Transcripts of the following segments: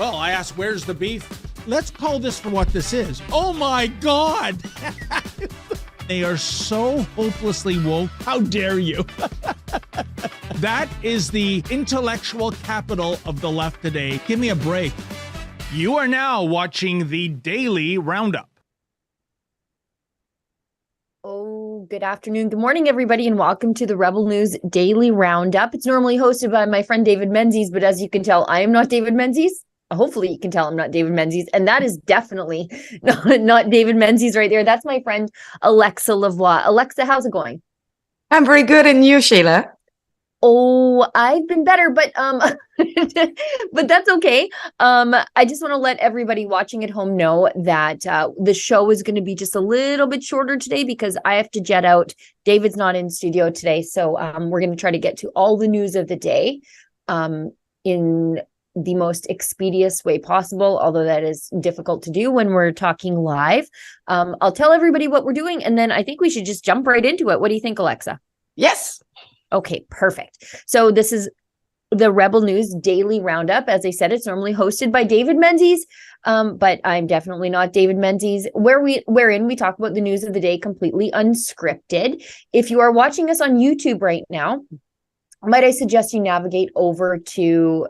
Well, I asked, where's the beef? Let's call this for what this is. Oh my God! They are so hopelessly woke. How dare you? That is the intellectual capital of the left today. Give me a break. You are now watching the Daily Roundup. Oh, good afternoon. Good morning, everybody, and welcome to the Rebel News Daily Roundup. It's normally hosted by my friend David Menzies, but as you can tell, I am not David Menzies. Hopefully you can tell I'm not David Menzies, and that is definitely not David Menzies right there. That's my friend Alexa Lavoie. Alexa, how's it going? I'm very good, and you, Sheila? Oh, I've been better, but but that's okay. I just want to let everybody watching at home know that the show is going to be just a little bit shorter today because I have to jet out. David's not in studio today, so we're going to try to get to all the news of the day in the most expeditious way possible, although that is difficult to do when we're talking live. I'll tell everybody what we're doing, and then I think we should just jump right into it. What do you think, Alexa? Yes. Okay, perfect. So this is the Rebel News Daily Roundup. As I said, it's normally hosted by David Menzies, but I'm definitely not David Menzies, wherein we talk about the news of the day completely unscripted. If you are watching us on YouTube right now, might I suggest you navigate over to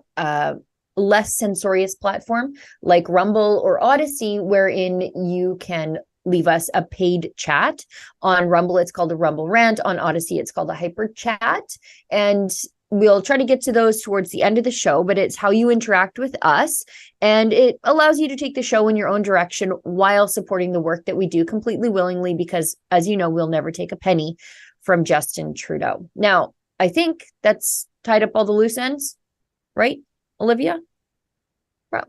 less censorious platform like Rumble or Odyssey, wherein you can leave us a paid chat. On Rumble, it's called a Rumble Rant. On Odyssey, it's called a Hyper Chat. And we'll try to get to those towards the end of the show, but it's how you interact with us. And it allows you to take the show in your own direction while supporting the work that we do completely willingly, because as you know, we'll never take a penny from Justin Trudeau. Now, I think that's tied up all the loose ends, right, Olivia?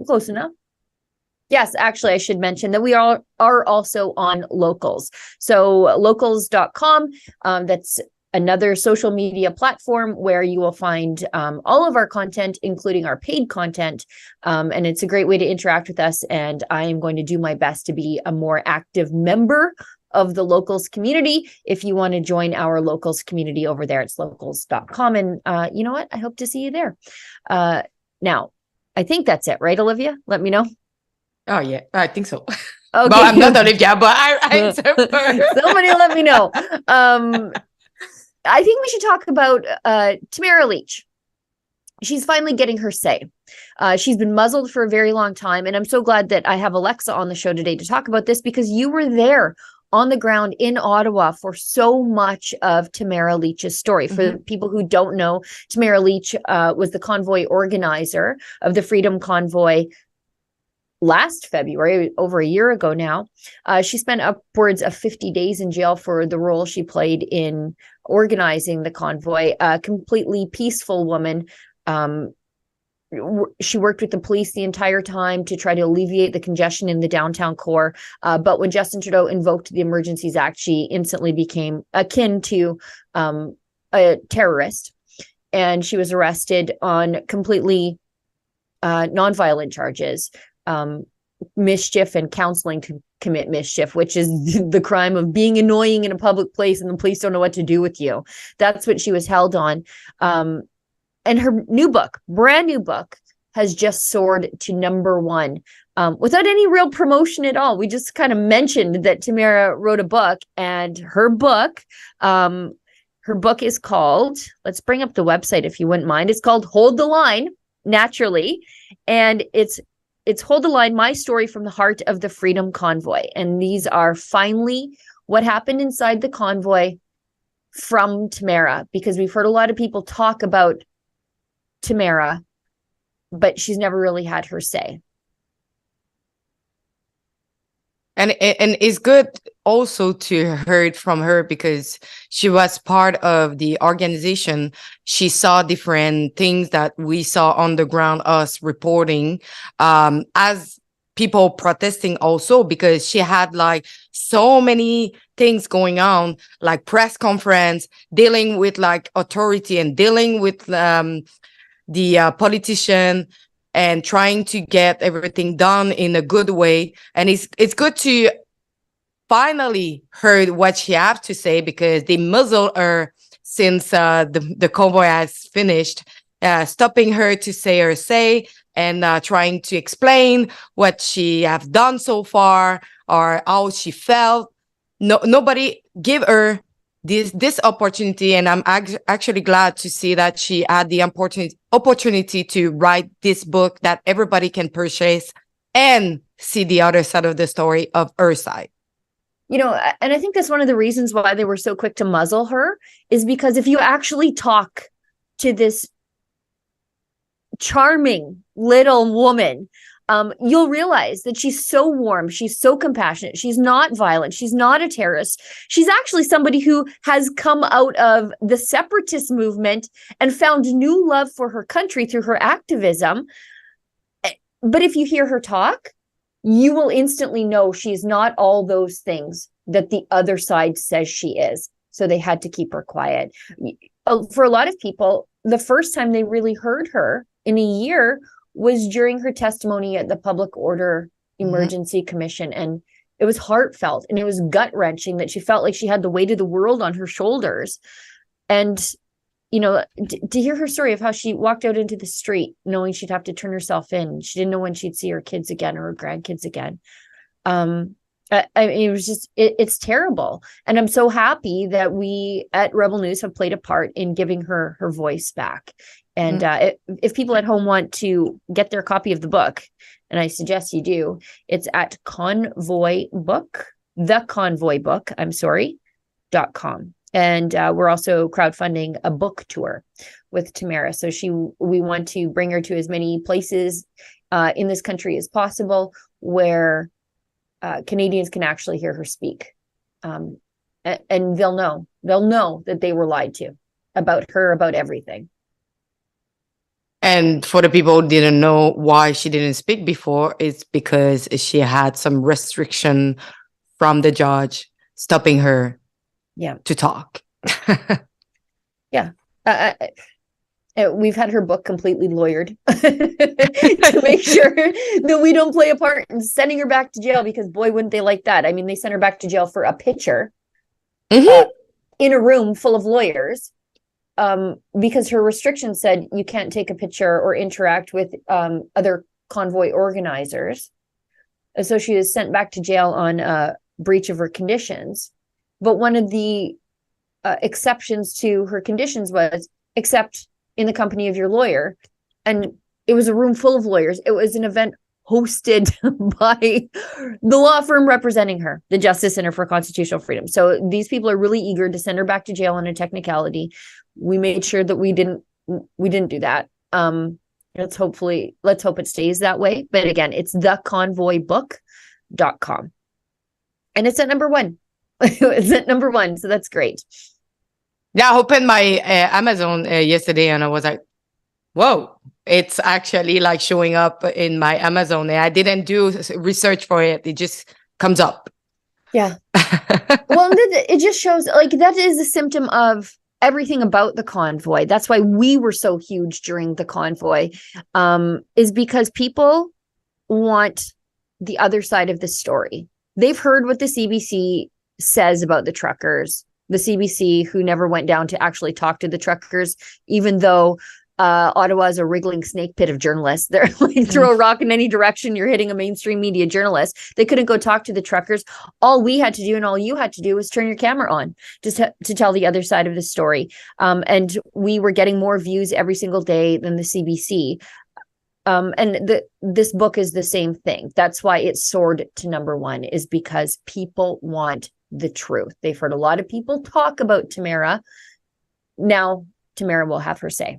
Close enough. Yes, actually, I should mention that we are also on Locals. So locals.com, that's another social media platform where you will find all of our content, including our paid content. And it's a great way to interact with us. And I am going to do my best to be a more active member of the Locals community. If you want to join our Locals community over there, it's locals.com. And you know what? I hope to see you there. Now, I think that's it, right, Olivia? Let me know. Oh, yeah, I think so. Okay. But I'm not Olivia, but I'm somebody let me know. I think we should talk about Tamara Lich. She's finally getting her say. She's been muzzled for a very long time, and I'm so glad that I have Alexa on the show today to talk about this, because you were there on the ground in Ottawa for so much of Tamara Lich's story. For people who don't know, Tamara Lich was the convoy organizer of the Freedom Convoy last February, over a year ago now. She spent upwards of 50 days in jail for the role she played in organizing the convoy. A completely peaceful woman. She worked with the police the entire time to try to alleviate the congestion in the downtown core. But when Justin Trudeau invoked the Emergencies Act, she instantly became akin to a terrorist. And she was arrested on completely nonviolent charges, mischief and counseling to commit mischief, which is the crime of being annoying in a public place and the police don't know what to do with you. That's what she was held on. And her new book, brand new book, has just soared to #1 without any real promotion at all. We just kind of mentioned that Tamara wrote a book, and her book is called, let's bring up the website if you wouldn't mind. It's called Hold the Line, naturally. And it's Hold the Line, My Story from the Heart of the Freedom Convoy. And these are finally what happened inside the convoy from Tamara, because we've heard a lot of people talk about Tamara, but she's never really had her say. And it's good also to hear it from her, because she was part of the organization. She saw different things that we saw on the ground, us reporting, as people protesting also, because she had like so many things going on, like press conference, dealing with like authority and dealing with the politician, and trying to get everything done in a good way. And it's good to finally heard what she have to say, because they muzzled her since the convoy has finished, stopping her to say her say, and trying to explain what she have done so far or how she felt. Nobody give her this opportunity, and I'm actually glad to see that she had the opportunity to write this book that everybody can purchase and see the other side of the story of her side. You know, and I think that's one of the reasons why they were so quick to muzzle her, is because if you actually talk to this charming little woman, you'll realize that she's so warm. She's so compassionate. She's not violent. She's not a terrorist. She's actually somebody who has come out of the separatist movement and found new love for her country through her activism. But if you hear her talk, you will instantly know she's not all those things that the other side says she is. So they had to keep her quiet. For a lot of people, the first time they really heard her in a year was during her testimony at the Public Order Emergency Commission. And it was heartfelt and it was gut-wrenching that she felt like she had the weight of the world on her shoulders. And, you know, to hear her story of how she walked out into the street knowing she'd have to turn herself in. She didn't know when she'd see her kids again or her grandkids again. I mean, it was just, it's terrible. And I'm so happy that we at Rebel News have played a part in giving her voice back. And if people at home want to get their copy of the book, and I suggest you do, it's at theconvoybook.com. And we're also crowdfunding a book tour with Tamara. So we want to bring her to as many places in this country as possible where Canadians can actually hear her speak. And they'll know that they were lied to about her, about everything. And for the people who didn't know why she didn't speak before, it's because she had some restriction from the judge stopping her to talk. We've had her book completely lawyered to make sure that we don't play a part in sending her back to jail, because boy, wouldn't they like that. I mean, they sent her back to jail for a picture in a room full of lawyers. Because her restriction said you can't take a picture or interact with other convoy organizers. And so she was sent back to jail on a breach of her conditions. But one of the exceptions to her conditions was, except in the company of your lawyer. And it was a room full of lawyers. It was an event hosted by the law firm representing her, the Justice Center for Constitutional Freedom. So these people are really eager to send her back to jail on a technicality. We made sure that we didn't do that. Let's hope it stays that way. But again, it's theconvoybook.com. And it's at number 1. It's at number 1. So that's great. Yeah, I opened my Amazon yesterday and I was like, whoa, it's actually like showing up in my Amazon. And I didn't do research for it. It just comes up. Yeah. Well, it just shows, like, that is a symptom of everything about the convoy. That's why we were so huge during the convoy, is because people want the other side of the story. They've heard what the CBC says about the truckers, the CBC who never went down to actually talk to the truckers, even though Ottawa is a wriggling snake pit of journalists. They're like, throw a rock in any direction, you're hitting a mainstream media journalist. They couldn't go talk to the truckers. All we had to do and all you had to do was turn your camera on just to tell the other side of the story. And we were getting more views every single day than the CBC. And this book is the same thing. That's why it soared to number 1, is because people want the truth. They've heard a lot of people talk about Tamara. Now Tamara will have her say.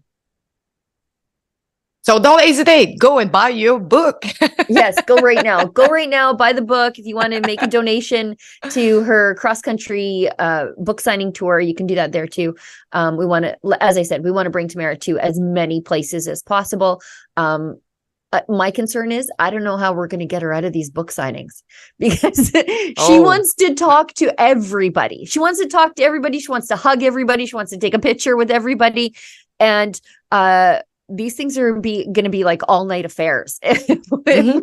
So don't hesitate. Go and buy your book. Yes, go right now. Go right now. Buy the book. If you want to make a donation to her cross-country book signing tour, you can do that there too. We want to, as I said, we want to bring Tamara to as many places as possible. My concern is, I don't know how we're going to get her out of these book signings, because she wants to talk to everybody. She wants to talk to everybody. She wants to hug everybody. She wants to take a picture with everybody. And these things are going to be like all night affairs if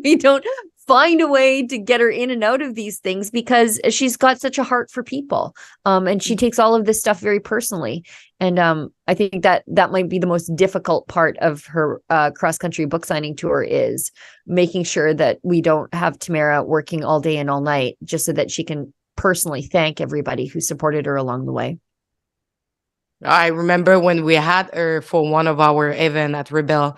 we don't find a way to get her in and out of these things because she's got such a heart for people. And she takes all of this stuff very personally. And I think that might be the most difficult part of her cross-country book signing tour, is making sure that we don't have Tamara working all day and all night just so that she can personally thank everybody who supported her along the way. I remember when we had her for one of our events at Rebel.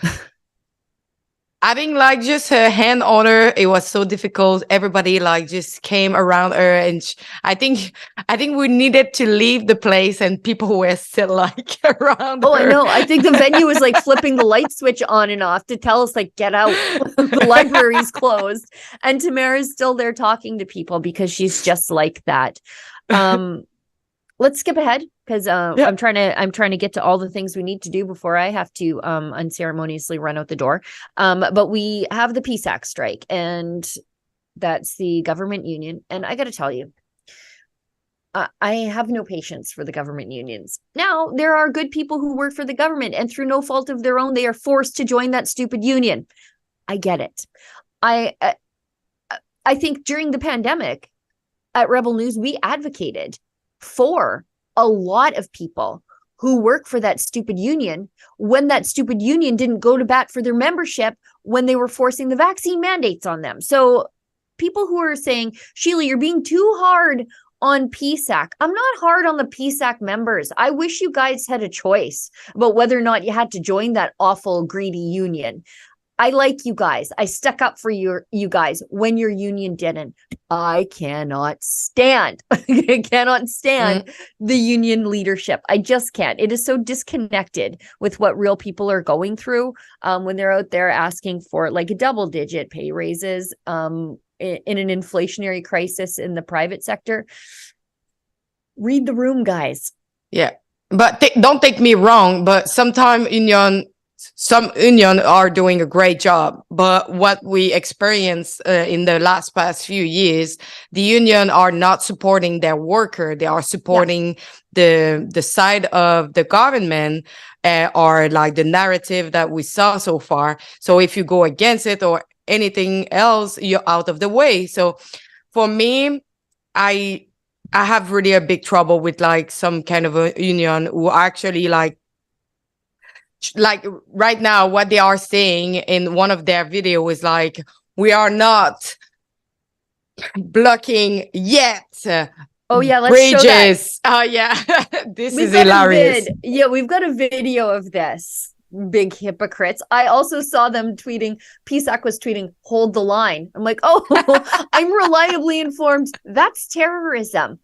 Having like just her hand on her, it was so difficult. Everybody like just came around her, and I think we needed to leave the place, and people were still like around. Oh, her. I know. I think the venue was like flipping the light switch on and off to tell us like, get out. The library's closed, and Tamara's still there talking to people because she's just like that. Let's skip ahead because I'm trying to get to all the things we need to do before I have to unceremoniously run out the door. But we have the PSAC strike, and that's the government union. And I got to tell you, I have no patience for the government unions. Now, there are good people who work for the government, and through no fault of their own, they are forced to join that stupid union. I get it. I think during the pandemic at Rebel News, we advocated for a lot of people who work for that stupid union when that stupid union didn't go to bat for their membership when they were forcing the vaccine mandates on them. So people who are saying, Sheila, you're being too hard on PSAC. I'm not hard on the PSAC members. I wish you guys had a choice about whether or not you had to join that awful, greedy union. I like you guys. I stuck up for you guys when your union didn't. I cannot stand the union leadership. I just can't. It is so disconnected with what real people are going through when they're out there asking for like a double-digit pay raises in an inflationary crisis in the private sector. Read the room, guys. Yeah, but don't take me wrong, but sometimes some union are doing a great job, but what we experienced in the past few years, the union are not supporting their worker. They are supporting the side of the government or like the narrative that we saw so far. So if you go against it or anything else, you're out of the way. So for me, I have really a big trouble with like some kind of a union who actually like right now, what they are saying in one of their videos is like, we are not blocking yet. Oh yeah, let's bridges. show that. Oh yeah, this is hilarious. Yeah, we've got a video of this. Big hypocrites. I also saw them tweeting, PSAC was tweeting, hold the line. I'm like, oh, I'm reliably informed. That's terrorism.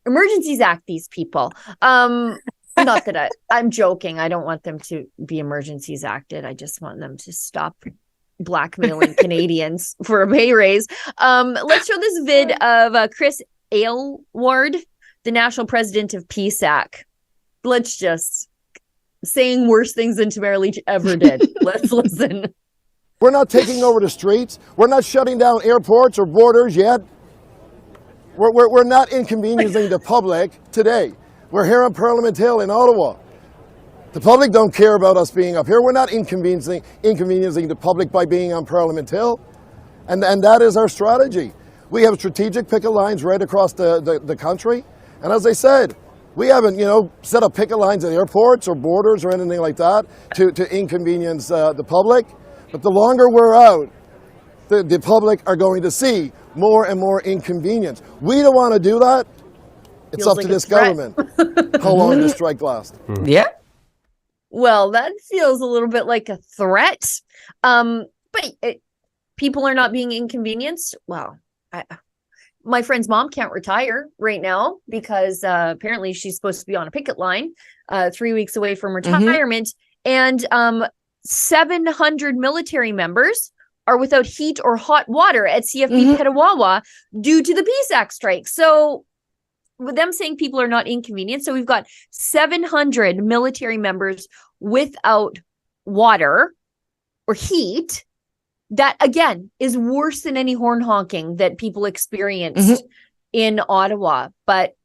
Emergencies Act these people. Not that I'm joking. I don't want them to be emergencies acted. I just want them to stop blackmailing Canadians for a pay raise. Let's show this vid of Chris Aylward, the national president of PSAC. Let's just saying worse things than Tamara Lich ever did. Let's listen. We're not taking over the streets. We're not shutting down airports or borders yet. We're not inconveniencing the public today. We're here on Parliament Hill in Ottawa. The public don't care about us being up here. We're not inconveniencing the public by being on Parliament Hill. And that is our strategy. We have strategic picket lines right across the country. And as I said, we haven't, set up picket lines at airports or borders or anything like that to inconvenience the public. But the longer we're out, the public are going to see more and more inconvenience. We don't want to do that. It's up to this government how long the strike lasts. Yeah. Well, that feels a little bit like a threat. But people are not being inconvenienced. Well, my friend's mom can't retire right now because apparently she's supposed to be on a picket line 3 weeks away from retirement. And 700 military members are without heat or hot water at CFB Petawawa due to the PSAC strike. So with them saying people are not inconvenienced, so we've got 700 military members without water or heat. That, again, is worse than any horn honking that people experienced in Ottawa. But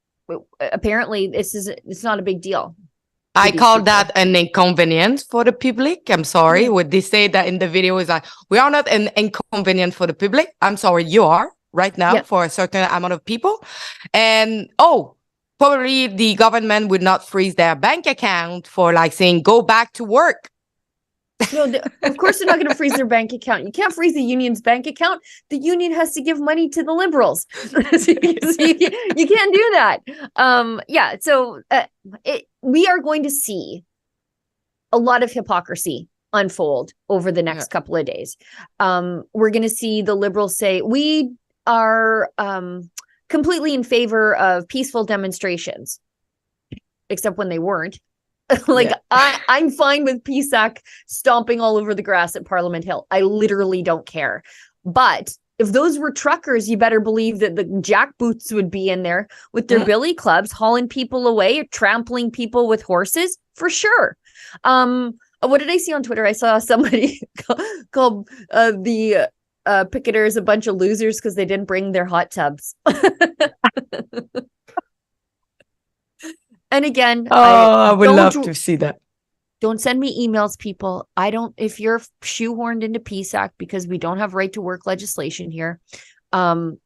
apparently it's not a big deal. I these call people. that an inconvenience for the public. I'm sorry. What they say that in the video is like, we are not an inconvenience for the public. I'm sorry, you are right now for a certain amount of people. And probably the government would not freeze their bank account for like saying, go back to work. No, of course they're not going to freeze their bank account. You can't freeze the union's bank account. The union has to give money to the liberals. So you can't do that. So we are going to see a lot of hypocrisy unfold over the next couple of days. We're going to see the liberals say, we are completely in favor of peaceful demonstrations, except when they weren't. I'm fine with PSAC stomping all over the grass at Parliament Hill. I literally don't care. But if those were truckers, you better believe that the jackboots would be in there with their billy clubs, hauling people away, or trampling people with horses, for sure. What did I see on Twitter? I saw somebody called the picketers a bunch of losers because they didn't bring their hot tubs. And again, I would love to see that. Don't send me emails, people. If you're shoehorned into PSAC because we don't have right to work legislation here, I'm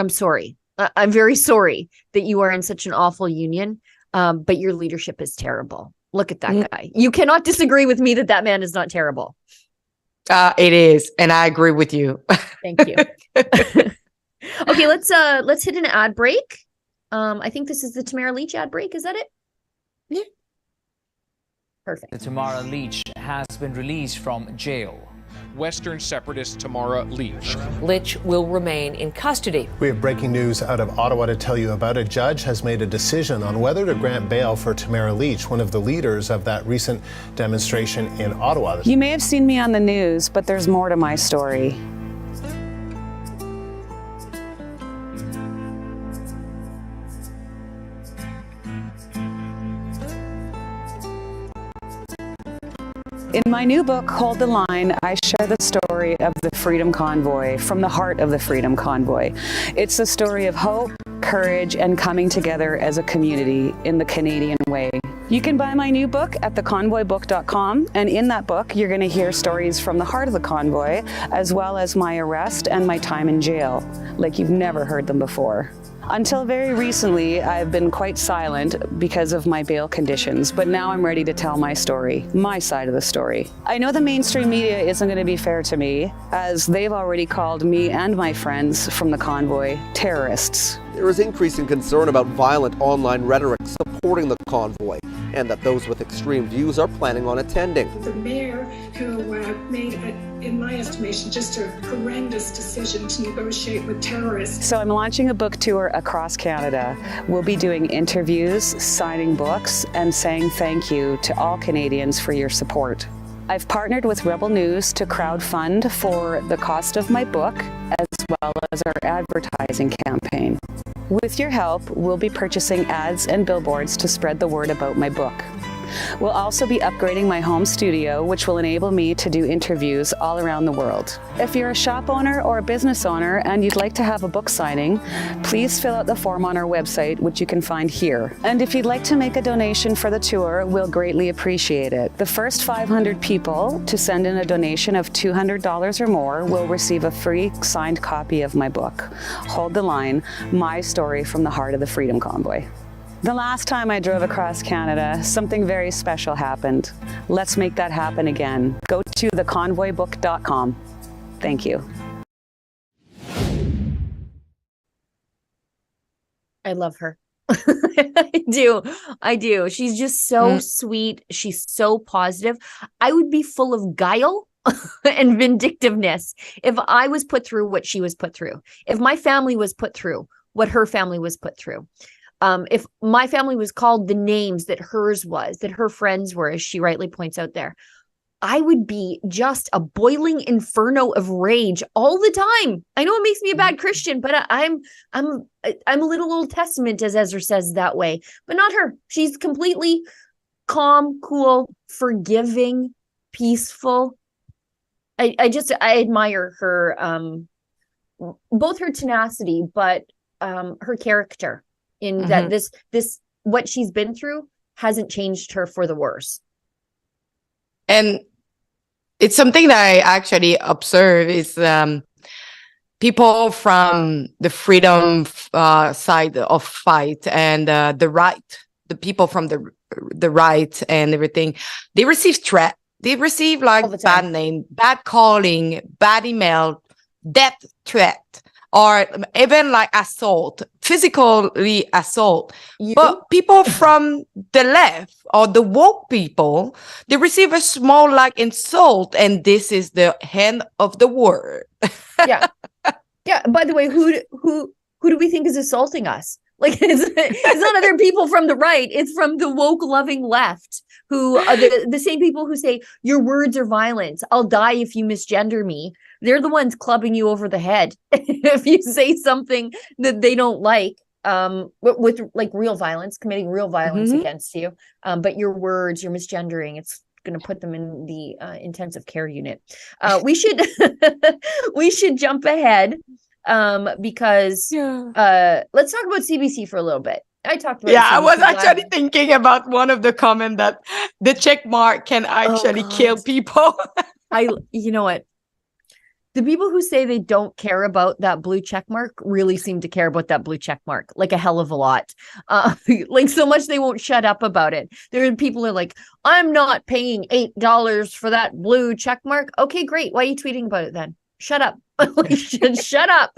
sorry. I'm very sorry that you are in such an awful union, but your leadership is terrible. Look at that guy. You cannot disagree with me that man is not terrible. It is, and I agree with you. Thank you. Okay, let's hit an ad break. I think this is the Tamara Lich ad break. Is that it? Yeah. Perfect. Tamara Lich has been released from jail. Western separatist Tamara Lich. Lich will remain in custody. We have breaking news out of Ottawa to tell you about. A judge has made a decision on whether to grant bail for Tamara Lich, one of the leaders of that recent demonstration in Ottawa. You may have seen me on the news, but there's more to my story. In my new book, Hold the Line, I share the story of the Freedom Convoy from the heart of the Freedom Convoy. It's a story of hope, courage, and coming together as a community in the Canadian way. You can buy my new book at theconvoybook.com, and in that book, you're going to hear stories from the heart of the convoy, as well as my arrest and my time in jail, like you've never heard them before. Until very recently, I've been quite silent because of my bail conditions, but now I'm ready to tell my story, my side of the story. I know the mainstream media isn't going to be fair to me, as they've already called me and my friends from the convoy terrorists. There is increasing concern about violent online rhetoric supporting the convoy, and that those with extreme views are planning on attending. The mayor, who made, in my estimation, just a horrendous decision to negotiate with terrorists. So I'm launching a book tour across Canada. We'll be doing interviews, signing books, and saying thank you to all Canadians for your support. I've partnered with Rebel News to crowdfund for the cost of my book, as well as our advertising campaign. With your help, we'll be purchasing ads and billboards to spread the word about my book. We'll also be upgrading my home studio, which will enable me to do interviews all around the world. If you're a shop owner or a business owner and you'd like to have a book signing, please fill out the form on our website, which you can find here. And if you'd like to make a donation for the tour, we'll greatly appreciate it. The first 500 people to send in a donation of $200 or more will receive a free signed copy of my book, Hold the Line, My Story from the Heart of the Freedom Convoy. The last time I drove across Canada, something very special happened. Let's make that happen again. Go to theconvoybook.com. Thank you. I love her. I do. She's just so sweet. She's so positive. I would be full of guile and vindictiveness if I was put through what she was put through. If my family was put through what her family was put through. If my family was called the names that hers was, that her friends were, as she rightly points out there, I would be just a boiling inferno of rage all the time. I know it makes me a bad Christian, but I'm a little Old Testament, as Ezra says that way, but not her. She's completely calm, cool, forgiving, peaceful. I admire her, both her tenacity, but her character. In that this what she's been through hasn't changed her for the worse. And it's something that I actually observe is people from the freedom side of fight and the right, the people from the right and everything, they receive threat. They receive like bad name, bad calling, bad email, death threat, or even like assault, physically assault. But people from the left or the woke people, they receive a small like insult, and this is the end of the world. Yeah. Yeah. By the way, who do we think is assaulting us? Like it's not other people from the right. It's from the woke loving left, who are the same people who say your words are violence. I'll die if you misgender me. They're the ones clubbing you over the head if you say something that they don't like, with like real violence, committing real violence against you. But your words, your misgendering, it's going to put them in the intensive care unit. We should jump ahead. Because let's talk about CBC for a little bit. I talked about I was actually thinking about one of the comment that the check mark can actually kill people. You know what? The people who say they don't care about that blue check mark really seem to care about that blue check mark, like a hell of a lot. Like so much they won't shut up about it. There are people who are like, I'm not paying $8 for that blue check mark. Okay, great. Why are you tweeting about it then? Shut up. Shut up.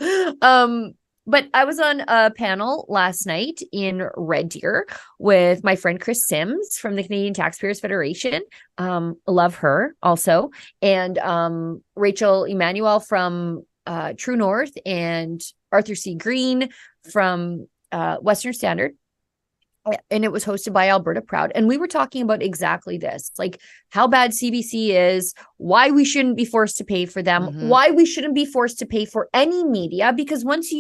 But I was on a panel last night in Red Deer with my friend Chris Sims from the Canadian Taxpayers Federation. Love her also. And Rachel Emmanuel from True North and Arthur C. Green from Western Standard. And it was hosted by Alberta Proud. And we were talking about exactly this, like how bad CBC is, why we shouldn't be forced to pay for them, why we shouldn't be forced to pay for any media, because once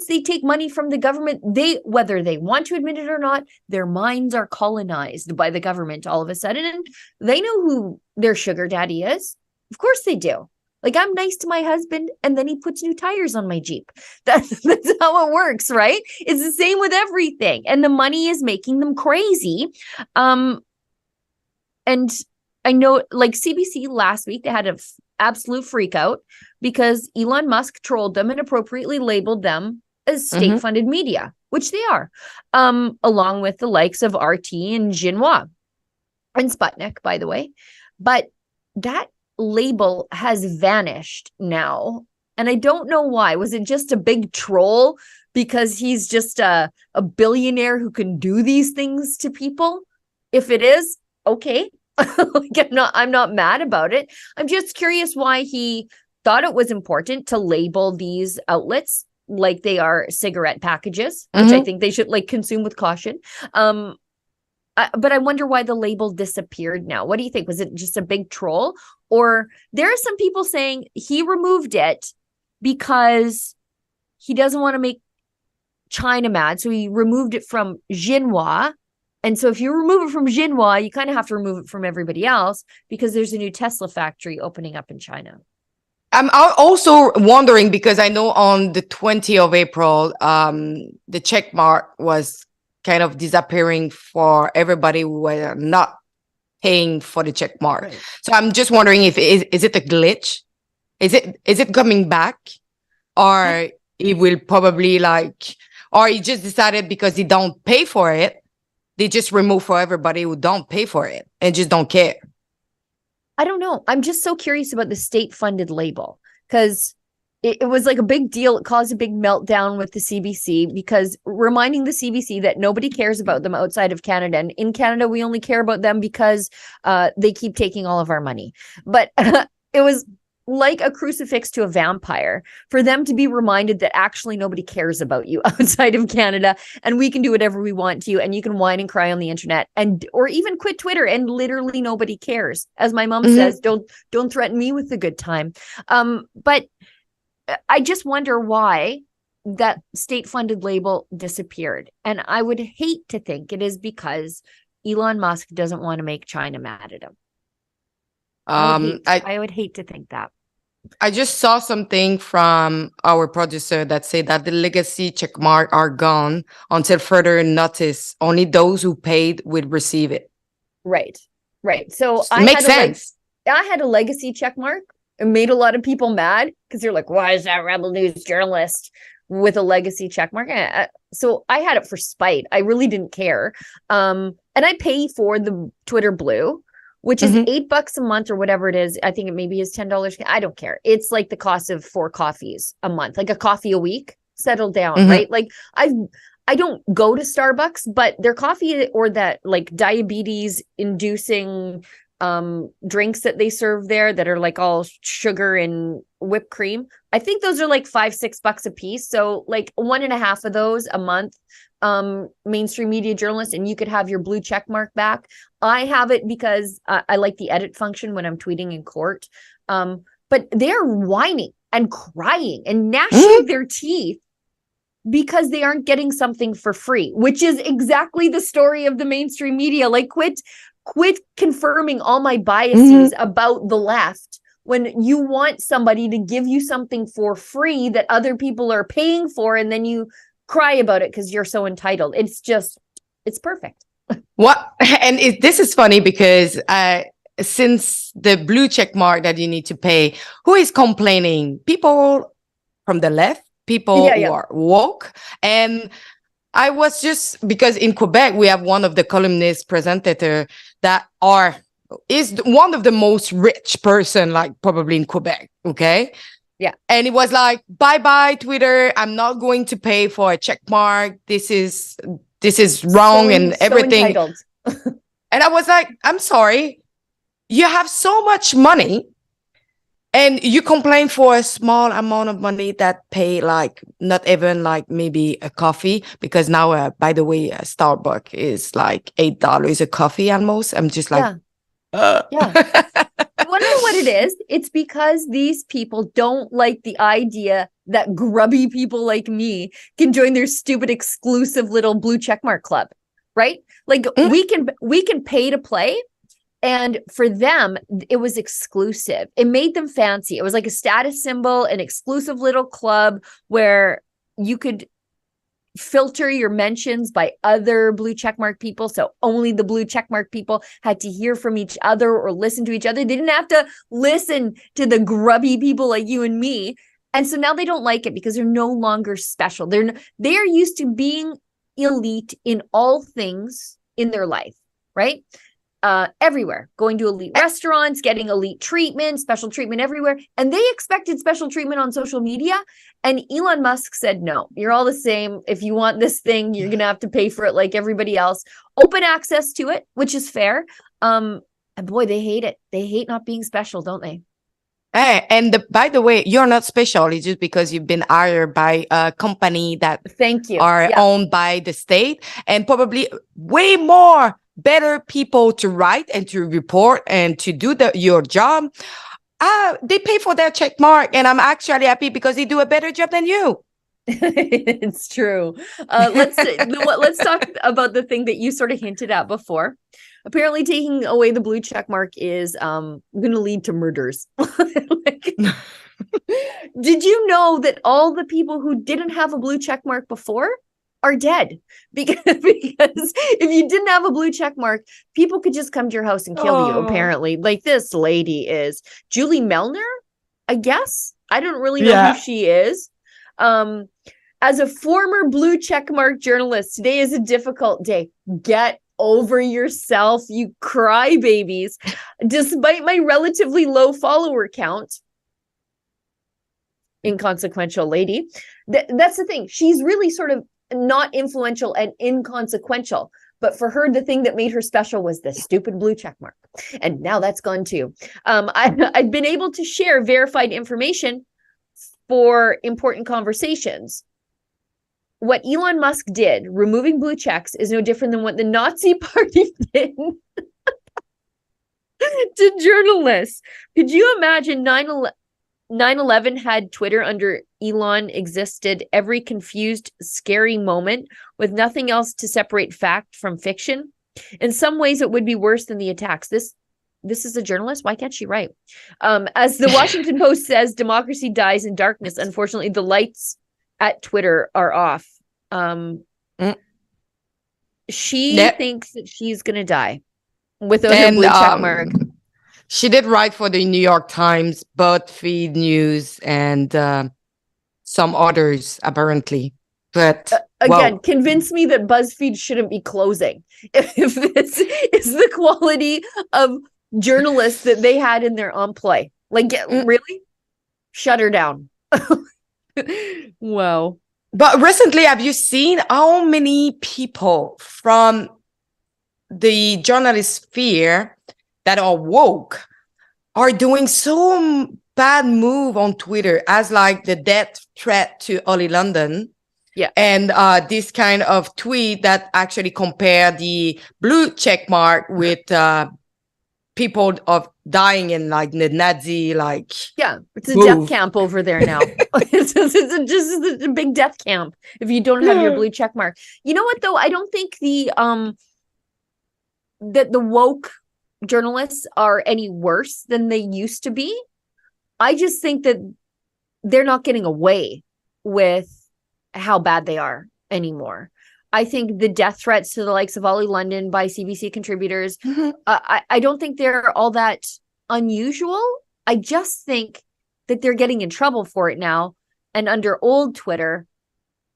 they take money from the government, whether they want to admit it or not, their minds are colonized by the government all of a sudden. And they know who their sugar daddy is. Of course they do. Like, I'm nice to my husband, and then he puts new tires on my Jeep. That's how it works, right? It's the same with everything. And the money is making them crazy. And I know, like, CBC last week, they had an absolute freak out because Elon Musk trolled them and appropriately labeled them as state-funded media, which they are, along with the likes of RT and Xinhua and Sputnik, by the way. But that label has vanished now, and I don't know why. Was it just a big troll because he's just a billionaire who can do these things to people? If it is, okay. Like, I'm not mad about it. I'm just curious why he thought it was important to label these outlets like they are cigarette packages, which I think they should like consume with caution. But I wonder why the label disappeared now. What do you think? Was it just a big troll? Or there are some people saying he removed it because he doesn't want to make China mad. So he removed it from Xinhua. And so if you remove it from Xinhua, you kind of have to remove it from everybody else because there's a new Tesla factory opening up in China. I'm also wondering, because I know on the 20th of April, the check mark was kind of disappearing for everybody who were not paying for the check mark. Right. So I'm just wondering if is it a glitch? Is it coming back? Or he will probably or he just decided because he don't pay for it, they just remove for everybody who don't pay for it and just don't care. I don't know. I'm just so curious about the state-funded label because it was like a big deal. It caused a big meltdown with the CBC because reminding the CBC that nobody cares about them outside of Canada. And in Canada, we only care about them because they keep taking all of our money. But it was like a crucifix to a vampire for them to be reminded that actually nobody cares about you outside of Canada, and we can do whatever we want to you, and you can whine and cry on the internet or even quit Twitter and literally nobody cares. As my mom says, don't threaten me with a good time. But I just wonder why that state-funded label disappeared. And I would hate to think it is because Elon Musk doesn't want to make China mad at him. I would hate to think that. I just saw something from our producer that said that the legacy checkmark are gone until further notice. Only those who paid would receive it. Right. So Makes sense. I had a legacy check mark. It made a lot of people mad because they're like, why is that Rebel News journalist with a legacy check mark? So I had it for spite. I really didn't care. And I pay for the Twitter Blue, which is $8 a month or whatever it is. I think it maybe is $10. I don't care. It's like the cost of 4 coffees a month, like a coffee a week. Settle down, right? Like I don't go to Starbucks, but their coffee or that like diabetes inducing drinks that they serve there that are like all sugar and whipped cream, I think those are like $5-6 a piece. So like 1.5 of those a month, mainstream media journalist, and you could have your blue check mark back. I have it because I like the edit function when I'm tweeting in court. But they're whining and crying and gnashing their teeth because they aren't getting something for free, which is exactly the story of the mainstream media. Like quit confirming all my biases about the left when you want somebody to give you something for free that other people are paying for, and then you cry about it because you're so entitled. It's perfect. What? And this is funny because since the blue check mark that you need to pay, who is complaining? People from the left, people who are woke. And I was just, because in Quebec, we have one of the columnist presenter that is one of the most rich person, like probably in Quebec. Okay. Yeah. And it was like, bye Twitter. I'm not going to pay for a check mark. This is wrong and everything. And I was like, I'm sorry. You have so much money and you complain for a small amount of money that pay like not even like maybe a coffee, because now, by the way, a Starbucks is like $8 a coffee almost. I'm just like, You want to know what it is? It's because these people don't like the idea that grubby people like me can join their stupid exclusive little blue checkmark club, right? Like we can pay to play. And for them, it was exclusive. It made them fancy. It was like a status symbol, an exclusive little club where you could filter your mentions by other blue checkmark people. So only the blue checkmark people had to hear from each other or listen to each other. They didn't have to listen to the grubby people like you and me. And so now they don't like it because they're no longer special. They're used to being elite in all things in their life, right? Everywhere, going to elite restaurants, getting elite treatment, special treatment everywhere. And they expected special treatment on social media. And Elon Musk said, no, you're all the same. If you want this thing, you're going to have to pay for it like everybody else. Open access to it, which is fair. And boy, they hate it. They hate not being special, don't they? Hey, and by the way, you're not special. It's just because you've been hired by a company that are owned by the state, and probably way more better people to write and to report and to do your job. They pay for their check mark, and I'm actually happy because they do a better job than you. It's true. Let's talk about the thing that you sort of hinted at before. Apparently, taking away the blue check mark is going to lead to murders. Did you know that all the people who didn't have a blue check mark before are dead? Because if you didn't have a blue check mark, people could just come to your house and kill you, apparently. Like this lady is Julie Melner, I guess. I don't really know who she is. As a former blue checkmark journalist, today is a difficult day. Get over yourself, you crybabies. Despite my relatively low follower count, inconsequential lady. That's the thing. She's really sort of not influential and inconsequential. But for her, the thing that made her special was the stupid blue check mark. And now that's gone too. I've been able to share verified information for important conversations. What Elon Musk did, removing blue checks, is no different than what the Nazi Party did to journalists. Could you imagine 9/11 had Twitter under Elon existed, every confused, scary moment with nothing else to separate fact from fiction? In some ways, it would be worse than the attacks. This this is a journalist. Why can't she write? As the Washington Post says, democracy dies in darkness. Unfortunately, the lights at Twitter are off. She thinks that she's going to die without her blue check mark. She did write for the New York Times, BuzzFeed News, and some others, apparently. But again, convince me that BuzzFeed shouldn't be closing. If this is the quality of journalists that they had in their employ. Like, really? Shut her down. Wow. But recently, have you seen how many people from the journalist sphere that are woke are doing so bad move on Twitter as like the death threat to Ollie London? Yeah. And this kind of tweet that actually compare the blue check mark with people of dying in like the Nazi, like. Yeah, it's a death camp over there now. It's just a big death camp if you don't have your blue check mark. You know what, though? I don't think that the woke journalists are any worse than they used to be. I just think that they're not getting away with how bad they are anymore. I think the death threats to the likes of Ollie London by CBC contributors, I don't think they're all that unusual. I just think that they're getting in trouble for it now. And under old Twitter,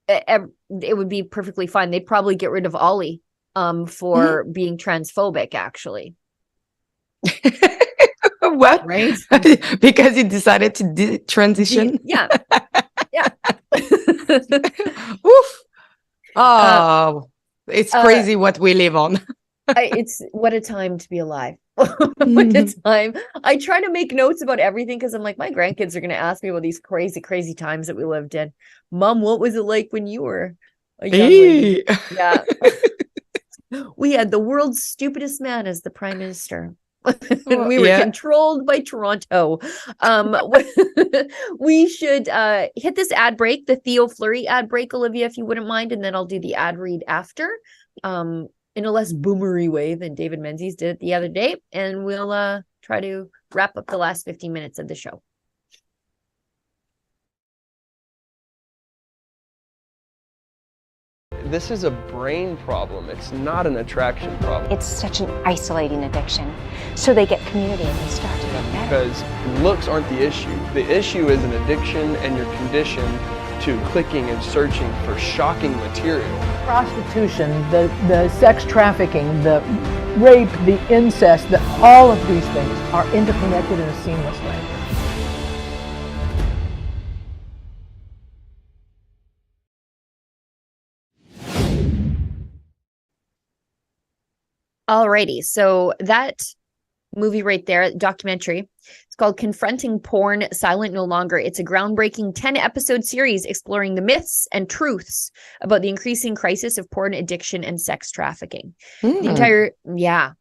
it would be perfectly fine. They'd probably get rid of Ollie for being transphobic, actually. What? Right? Because he decided to transition? Yeah. Yeah. Oof. Oh, it's crazy what we live on. It's what a time to be alive. What a time. I try to make notes about everything because I'm like, my grandkids are going to ask me about these crazy times that we lived in. Mom, what was it like when you were a young lady? Yeah. We had the world's stupidest man as the prime minister. And we were controlled by Toronto. We should hit this ad break, the Theo Fleury ad break, Olivia, if you wouldn't mind, and then I'll do the ad read after, in a less boomery way than David Menzies did it the other day, and we'll try to wrap up the last 15 minutes of the show. This is a brain problem. It's not an attraction problem. It's such an isolating addiction. So they get community and they start to get better. Because looks aren't the issue. The issue is an addiction and you're conditioned to clicking and searching for shocking material. Prostitution, the sex trafficking, the rape, the incest, all of these things are interconnected in a seamless way. Alrighty, so that movie right there, documentary, it's called Confronting Porn, Silent No Longer. It's a groundbreaking 10-episode series exploring the myths and truths about the increasing crisis of porn addiction and sex trafficking. The entire, it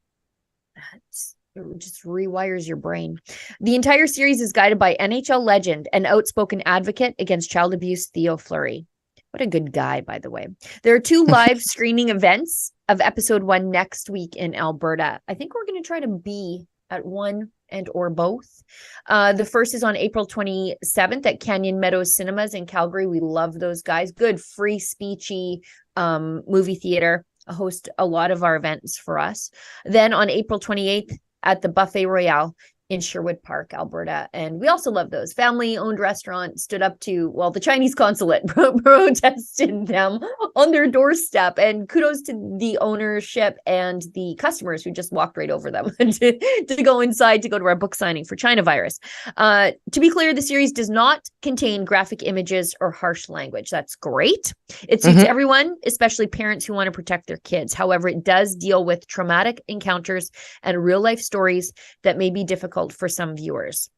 just rewires your brain. The entire series is guided by NHL legend and outspoken advocate against child abuse, Theo Fleury. What a good guy, by the way. There are 2 live screening events of episode 1 next week in Alberta. I think we're going to try to be at one and or both. The first is on April 27th at Canyon Meadows Cinemas in Calgary. We love those guys. Good, free speechy movie theater. Host a lot of our events for us. Then on April 28th at the Buffet Royale in Sherwood Park, Alberta. And we also love those. Family-owned restaurant stood up to, well, the Chinese consulate protested them on their doorstep. And kudos to the ownership and the customers who just walked right over them to go inside to go to our book signing for China Virus. To be clear, the series does not contain graphic images or harsh language. That's great. It suits everyone, especially parents who want to protect their kids. However, it does deal with traumatic encounters and real-life stories that may be difficult for some viewers.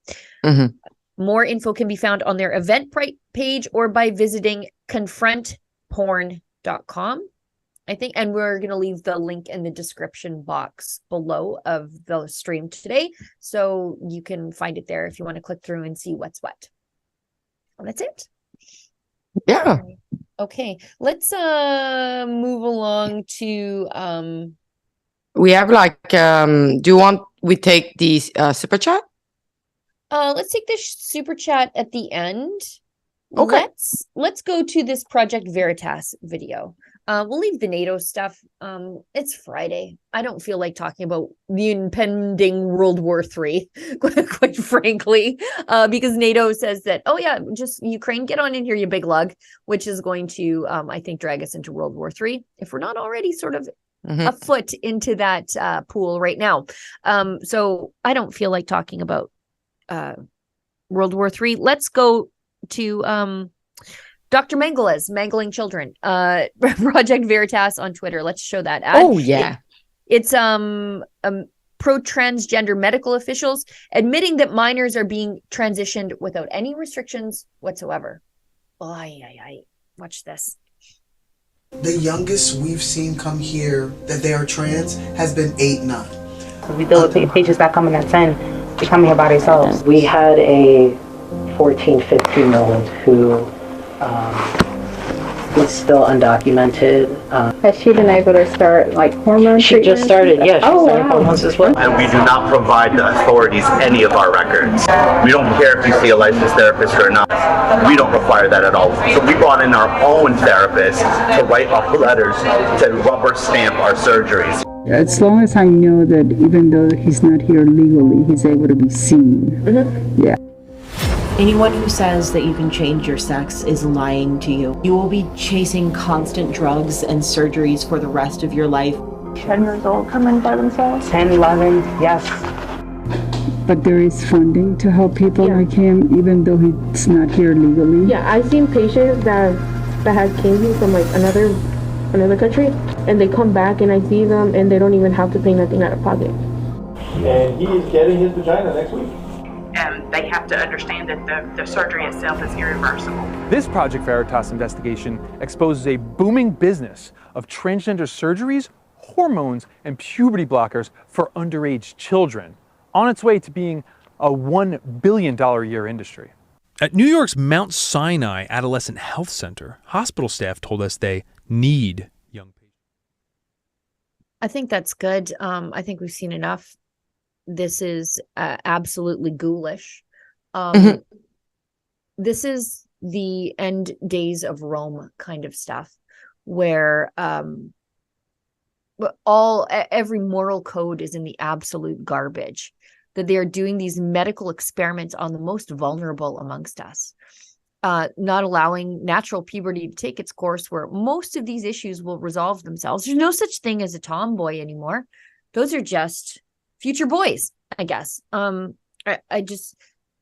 More info can be found on their event page or by visiting confrontporn.com, I think, and we're going to leave the link in the description box below of the stream today, so you can find it there if you want to click through and see what's what. Well, that's it. Yeah. Okay, let's move along to we have like do you want we take the super chat? Let's take this super chat at the end. Okay. Let's go to this Project Veritas video. We'll leave the NATO stuff. It's Friday. I don't feel like talking about the impending World War III, quite frankly, because NATO says that, oh yeah, just Ukraine, get on in here, you big lug, which is going to, I think, drag us into World War III, if we're not already sort of a foot into that pool right now. So I don't feel like talking about World War III. Let's go to Dr. Mengele's Mangling Children, Project Veritas on Twitter. Let's show that ad. Oh yeah. It's pro-transgender medical officials admitting that minors are being transitioned without any restrictions whatsoever. Watch this. The youngest we've seen come here that they are trans has been 8-9. We deal with patients that come in at 10. They come here by themselves. We had a 14, 15-year-old who was still undocumented. Has she been able to start like hormone She treatment? just started, yeah, she started hormones as well. And we do not provide the authorities any of our records. We don't care if you see a licensed therapist or not. We don't require that at all. So we brought in our own therapist to write our letters, to rubber stamp our surgeries. As long as I know that even though he's not here legally, he's able to be seen. Yeah. Anyone who says that you can change your sex is lying to you. You will be chasing constant drugs and surgeries for the rest of your life. 10 years old come in by themselves? 10, 11, yes. But there is funding to help people like him, even though he's not here legally. Yeah, I've seen patients that have came here from like another country, and they come back and I see them and they don't even have to pay nothing out of pocket. And he is getting his vagina next week. And they have to understand that the surgery itself is irreversible. This Project Veritas investigation exposes a booming business of transgender surgeries, hormones, and puberty blockers for underage children, on its way to being a $1 billion a year industry. At New York's Mount Sinai Adolescent Health Center, hospital staff told us they need young patients. I think that's good. I think we've seen enough. This is absolutely ghoulish. This is the end days of Rome kind of stuff, where every moral code is in the absolute garbage. That they are doing these medical experiments on the most vulnerable amongst us, not allowing natural puberty to take its course, where most of these issues will resolve themselves. There's no such thing as a tomboy anymore. Those are just future boys, I guess.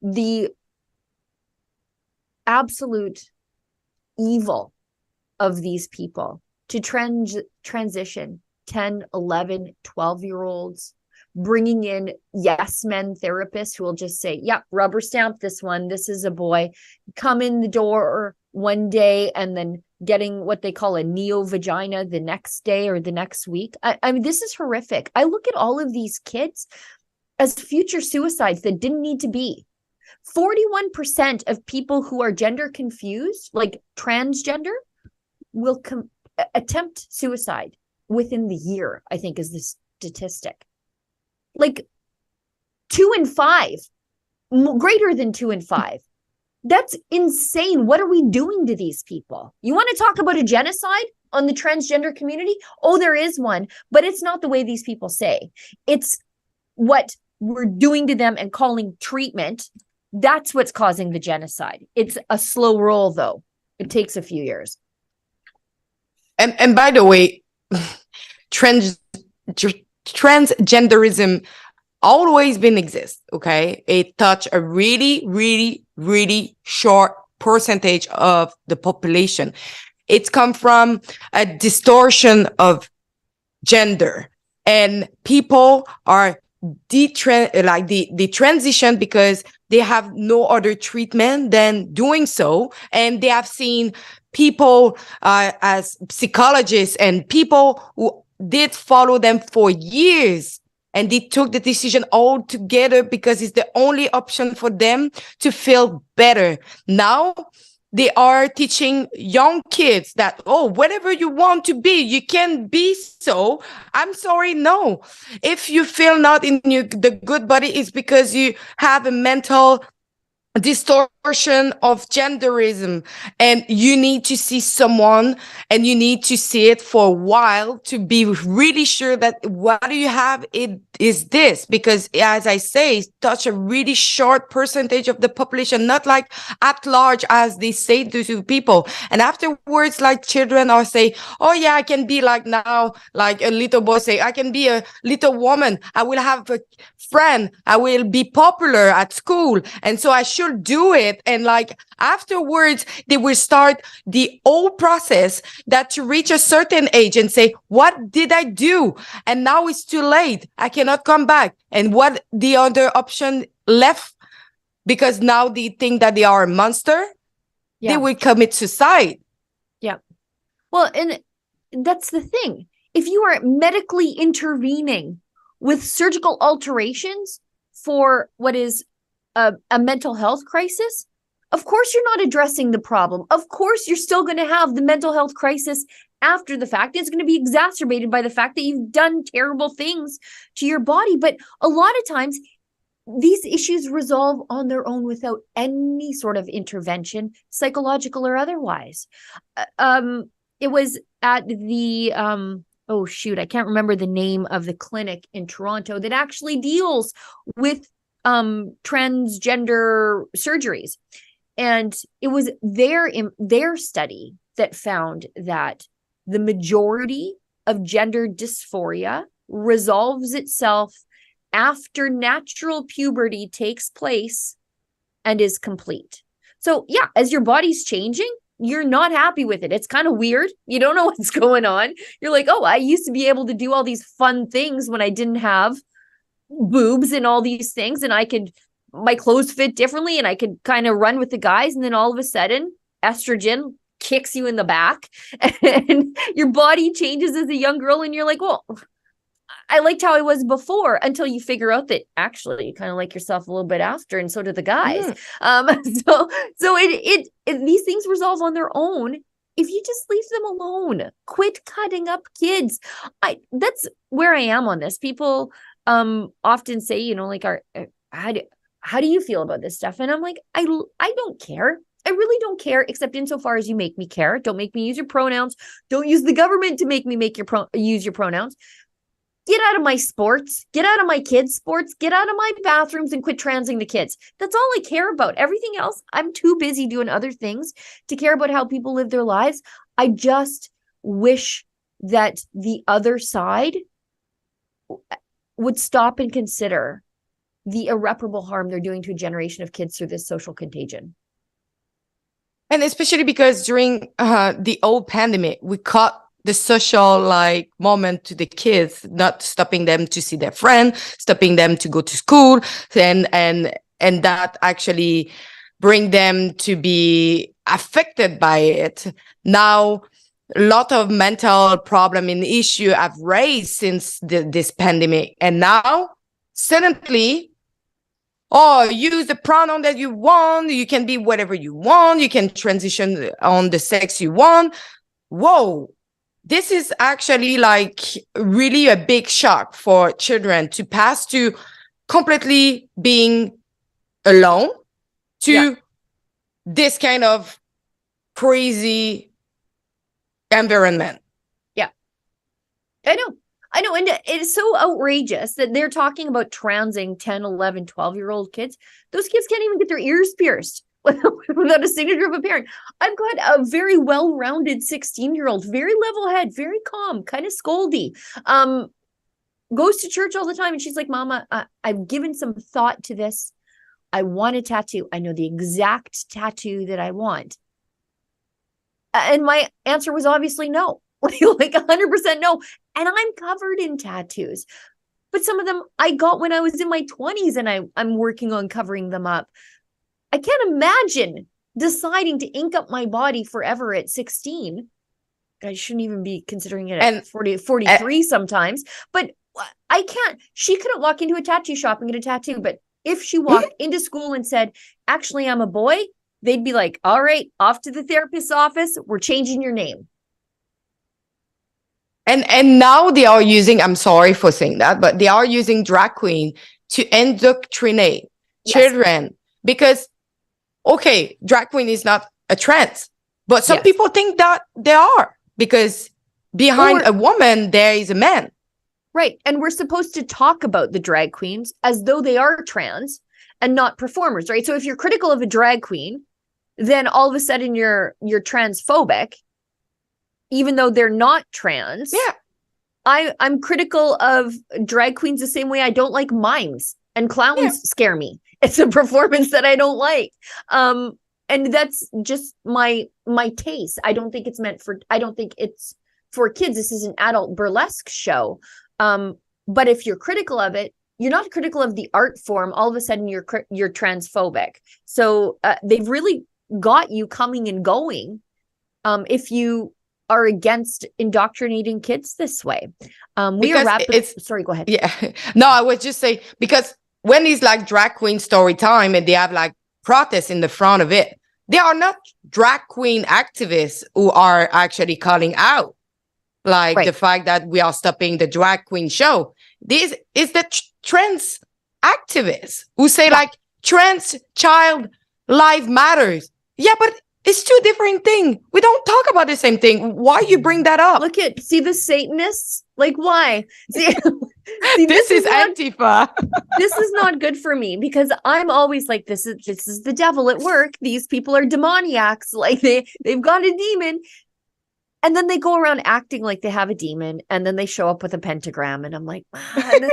The absolute evil of these people to transition 10, 11, 12-year-olds, bringing in yes men therapists who will just say, yep, rubber stamp this one, this is a boy, come in the door one day and then getting what they call a neo vagina the next day or the next week. I mean, this is horrific. I look at all of these kids as future suicides that didn't need to be. 41% of people who are gender confused, like transgender, will attempt suicide within the year, I think is the statistic. Like 2 in 5, greater than 2 in 5. That's insane. What are we doing to these people? You want to talk about a genocide on the transgender community? Oh, there is one, but it's not the way these people say. It's what we're doing to them and calling treatment. That's what's causing the genocide. It's a slow roll, though. It takes a few years. And by the way, transgenderism always been exist, okay? It touch a really, really, really short percentage of the population. It's come from a distortion of gender, and people are the transition because they have no other treatment than doing so, and they have seen people as psychologists and people who did follow them for years, and they took the decision all together because it's the only option for them to feel better. Now they are teaching young kids that, oh, whatever you want to be, you can be so. I'm sorry, no. If you feel not in the good body, it's because you have a mental distortion of genderism, and you need to see someone, and you need to see it for a while to be really sure that what you have it is this, because as I say, such a really short percentage of the population, not like at large as they say to people. And afterwards, like children are say, oh yeah, I can be like now, like a little boy say, I can be a little woman, I will have a friend, I will be popular at school, and so I should do it. And like afterwards they will start the old process that to reach a certain age and say, what did I do? And now it's too late, I cannot come back. And what the other option left, because now they think that they are a monster, they will commit suicide. Yeah. Well, and that's the thing. If you are medically intervening with surgical alterations for what is a mental health crisis, of course you're not addressing the problem. Of course you're still going to have the mental health crisis after the fact. It's going to be exacerbated by the fact that you've done terrible things to your body. But a lot of times these issues resolve on their own without any sort of intervention, psychological or otherwise. It was at the oh shoot, I can't remember the name of the clinic in Toronto that actually deals with transgender surgeries. And it was their study that found that the majority of gender dysphoria resolves itself after natural puberty takes place and is complete. So yeah, as your body's changing, you're not happy with it. It's kind of weird. You don't know what's going on. You're like, oh, I used to be able to do all these fun things when I didn't have boobs and all these things, and my clothes fit differently, and I could kind of run with the guys. And then all of a sudden, estrogen kicks you in the back and your body changes as a young girl. And you're like, well, I liked how I was before, until you figure out that actually you kind of like yourself a little bit after, and so do the guys. So these things resolve on their own if you just leave them alone. Quit cutting up kids. That's where I am on this. People often say, you know, like, how do you feel about this stuff? And I'm like, I don't care. I really don't care, except insofar as you make me care. Don't make me use your pronouns. Don't use the government to make me use your pronouns. Get out of my sports. Get out of my kids' sports. Get out of my bathrooms and quit transing the kids. That's all I care about. Everything else, I'm too busy doing other things to care about how people live their lives. I just wish that the other side would stop and consider the irreparable harm they're doing to a generation of kids through this social contagion. And especially because during the old pandemic, we caught the social moment to the kids, not stopping them to see their friend, stopping them to go to school, and that actually bring them to be affected by it. Now, a lot of mental problem and issue have raised since this pandemic, and now suddenly, use the pronoun that you want, you can be whatever you want, you can transition on the sex you want. Whoa, this is actually really a big shock for children to pass to completely being alone to this kind of crazy environment. Yeah, I know. And it's so outrageous that they're talking about transing 10, 11, 12-year-old kids. Those kids can't even get their ears pierced without a signature of a parent. I've got a very well-rounded 16-year-old, very level-head, very calm, kind of scoldy, goes to church all the time. And she's like, Mama, I've given some thought to this. I want a tattoo. I know the exact tattoo that I want. And my answer was obviously no. Like 100% no. And I'm covered in tattoos. But some of them I got when I was in my 20s, and I'm working on covering them up. I can't imagine deciding to ink up my body forever at 16. I shouldn't even be considering it at 43 sometimes. But I can't. She couldn't walk into a tattoo shop and get a tattoo. But if she walked into school and said, actually, I'm a boy, they'd be like, all right, off to the therapist's office. We're changing your name. And now they are using, I'm sorry for saying that, but they are using drag queen to indoctrinate children because, okay, drag queen is not a trans, but some people think that they are because behind a woman, there is a man. Right. And we're supposed to talk about the drag queens as though they are trans and not performers, right? So if you're critical of a drag queen, then all of a sudden you're transphobic, even though they're not trans. Yeah. I'm critical of drag queens the same way I don't like mimes and clowns scare me. It's a performance that I don't like. And that's just my taste. I don't think it's for kids. This is an adult burlesque show. But if you're critical of it, you're not critical of the art form. All of a sudden you're transphobic. So they've really got you coming and going. If you are against indoctrinating kids this way. Sorry, go ahead. Yeah. No, I was just saying, because when it's like drag queen story time and they have like protests in the front of it, they are not drag queen activists who are actually calling out like the fact that we are stopping the drag queen show. This is the trans activists who say like trans child life matters. Yeah, but it's two different things. We don't talk about the same thing. Why you bring that up? See the Satanists? Like, why? See, this is Antifa. This is not good for me because I'm always like, this is the devil at work. These people are demoniacs. Like they've got a demon. And then they go around acting like they have a demon. And then they show up with a pentagram. And I'm like, I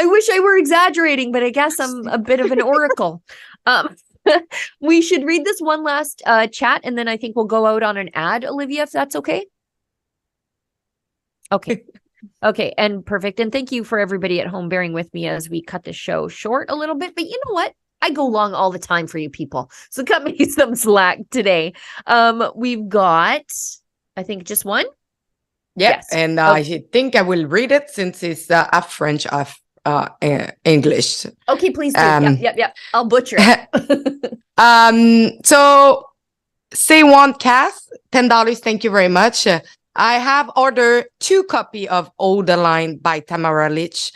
wish I were exaggerating, but I guess I'm a bit of an oracle. We should read this one last chat, and then I think we'll go out on an ad, Olivia, if that's okay. Okay. Okay, and perfect. And thank you for everybody at home bearing with me as we cut the show short a little bit. But you know what? I go long all the time for you people. So cut me some slack today. We've got, I think, just one. Yes. And I think I will read it since it's half French, half English. Okay, please do. Yep. I'll butcher it. So say one cast, $10. Thank you very much. I have ordered 2 copies of All the Line by Tamara Lich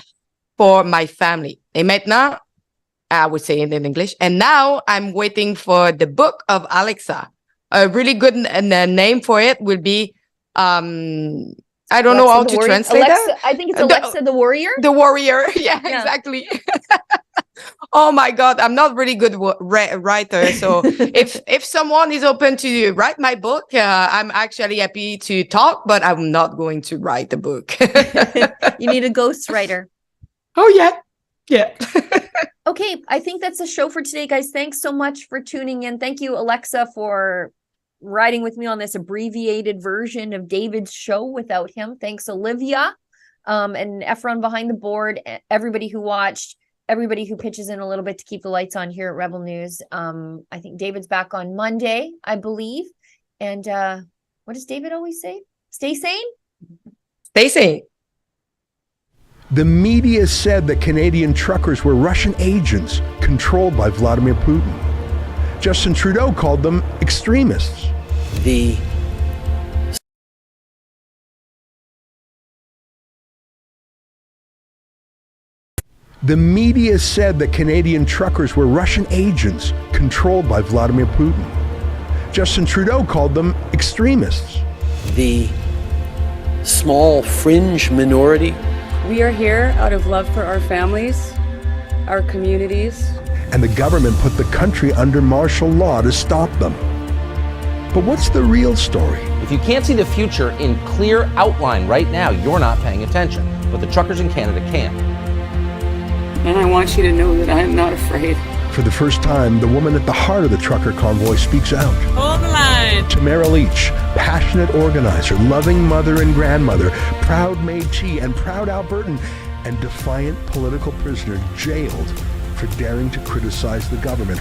for my family. Et maintenant, I would say it in English. And now I'm waiting for the book of Alexa. A really good name for it will be I don't know how to translate that. I think it's Alexa the Warrior. The Warrior. Yeah, exactly. Oh my God, I'm not really good writer. So if someone is open to write my book, I'm actually happy to talk, but I'm not going to write the book. You need a ghostwriter. Oh yeah. Yeah. Okay, I think that's the show for today, guys. Thanks so much for tuning in. Thank you, Alexa, for riding with me on this abbreviated version of David's show without him. Thanks, Olivia, and Efron behind the board, everybody who watched, everybody who pitches in a little bit to keep the lights on here at Rebel News. I think David's back on Monday, I believe. And what does David always say? Stay sane? Stay sane. The media said that Canadian truckers were Russian agents controlled by Vladimir Putin. Justin Trudeau called them extremists. The media said that Canadian truckers were Russian agents controlled by Vladimir Putin. Justin Trudeau called them extremists. The small fringe minority. We are here out of love for our families, our communities. And the government put the country under martial law to stop them. But what's the real story? If you can't see the future in clear outline right now, you're not paying attention. But the truckers in Canada can. And I want you to know that I am not afraid. For the first time, the woman at the heart of the trucker convoy speaks out. Hold the line. Tamara Lich, passionate organizer, loving mother and grandmother, proud Métis and proud Albertan, and defiant political prisoner jailed for daring to criticize the government.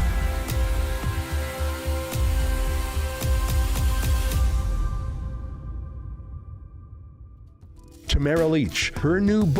Tamara Lich, her new book.